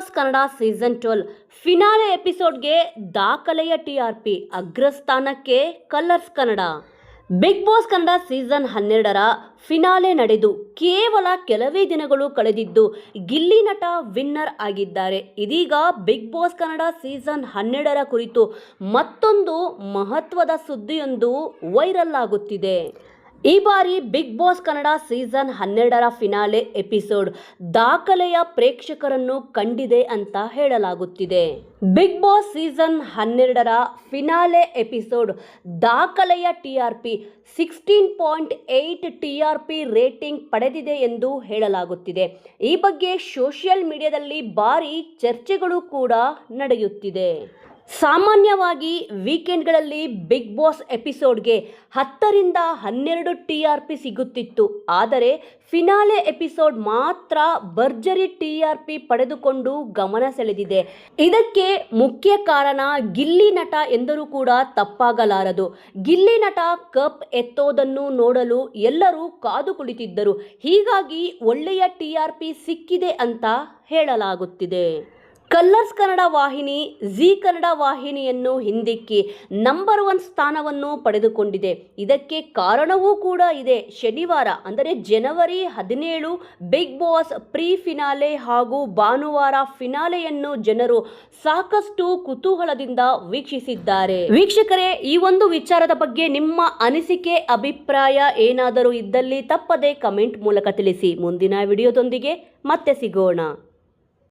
Boss Kannada season 12 finale ಎಪಿಸೋಡ್ಗೆ ದಾಖಲೆಯ TRP, ಅಗ್ರಸ್ಥಾನಕ್ಕೆ Colors Kannada. Big boss Kannada season 12ರ ಫಿನಾಲೆ ನಡೆದು ಕೇವಲ ಕೆಲವೇ ದಿನಗಳು ಕಳೆದಿದ್ದು ಗಿಲ್ಲಿ ನಟ ವಿನ್ನರ್ ಆಗಿದ್ದಾರೆ. ಇದೀಗ ಬಿಗ್ ಬಾಸ್ ಕನ್ನಡ ಸೀಸನ್ 12ರ ಕುರಿತು ಮತ್ತೊಂದು ಮಹತ್ವದ ಸುದ್ದಿಯೊಂದು ವೈರಲ್ ಆಗುತ್ತಿದೆ. ಈ ಬಾರಿ ಬಿಗ್ ಬಾಸ್ ಕನ್ನಡ ಸೀಸನ್ 12ರ ಫಿನಾಲೆ ಎಪಿಸೋಡ್ ದಾಖಲೆಯ ಪ್ರೇಕ್ಷಕರನ್ನು ಕಂಡಿದೆ ಅಂತ ಹೇಳಲಾಗುತ್ತಿದೆ. ಬಿಗ್ ಬಾಸ್ ಸೀಸನ್ 12ರ ಫಿನಾಲೆ ಎಪಿಸೋಡ್ ದಾಖಲೆಯ ಟಿಆರ್ಪಿ 16.8 ಟಿಆರ್ಪಿ ರೇಟಿಂಗ್ ಪಡೆದಿದೆ ಎಂದು ಹೇಳಲಾಗುತ್ತಿದೆ. ಈ ಬಗ್ಗೆ ಸೋಷಿಯಲ್ ಮೀಡಿಯಾದಲ್ಲಿ ಭಾರಿ ಚರ್ಚೆಗಳು ಕೂಡ ನಡೆಯುತ್ತಿದೆ. ಸಾಮಾನ್ಯವಾಗಿ ವೀಕೆಂಡ್ಗಳಲ್ಲಿ ಬಿಗ್ ಬಾಸ್ ಎಪಿಸೋಡ್ಗೆ 10ರಿಂದ 12 ಟಿಆರ್ಪಿ ಸಿಗುತ್ತಿತ್ತು. ಆದರೆ ಫಿನಾಲೆ ಎಪಿಸೋಡ್ ಮಾತ್ರ ಭರ್ಜರಿ ಟಿಆರ್ಪಿ ಪಡೆದುಕೊಂಡು ಗಮನ ಸೆಳೆದಿದೆ. ಇದಕ್ಕೆ ಮುಖ್ಯ ಕಾರಣ ಗಿಲ್ಲಿ ನಟ ಎಂದರೂ ಕೂಡ ತಪ್ಪಾಗಲಾರದು. ಗಿಲ್ಲಿ ನಟ ಕಪ್ ಎತ್ತೋದನ್ನು ನೋಡಲು ಎಲ್ಲರೂ ಕಾದು ಕುಳಿತಿದ್ದರು. ಹೀಗಾಗಿ ಒಳ್ಳೆಯ ಟಿಆರ್ಪಿ ಸಿಕ್ಕಿದೆ ಅಂತ ಹೇಳಲಾಗುತ್ತಿದೆ. ಕಲರ್ಸ್ ಕನ್ನಡ ವಾಹಿನಿ ಜೀ ಕನ್ನಡ ವಾಹಿನಿಯನ್ನು ಹಿಂದಿಕ್ಕಿ ನಂಬರ್ 1 ಸ್ಥಾನವನ್ನು ಪಡೆದುಕೊಂಡಿದೆ. ಇದಕ್ಕೆ ಕಾರಣವೂ ಕೂಡ ಇದೆ. ಶನಿವಾರ ಅಂದರೆ ಜನವರಿ 17 ಬಿಗ್ ಬಾಸ್ ಪ್ರೀ ಫಿನಾಲೆ ಹಾಗೂ ಭಾನುವಾರ ಫಿನಾಲೆಯನ್ನು ಜನರು ಸಾಕಷ್ಟು ಕುತೂಹಲದಿಂದ ವೀಕ್ಷಿಸಿದ್ದಾರೆ. ವೀಕ್ಷಕರೇ, ಈ ಒಂದು ವಿಚಾರದ ಬಗ್ಗೆ ನಿಮ್ಮ ಅನಿಸಿಕೆ, ಅಭಿಪ್ರಾಯ ಏನಾದರೂ ಇದ್ದಲ್ಲಿ ತಪ್ಪದೆ ಕಮೆಂಟ್ ಮೂಲಕ ತಿಳಿಸಿ. ಮುಂದಿನ ವಿಡಿಯೋದೊಂದಿಗೆ ಮತ್ತೆ ಸಿಗೋಣ.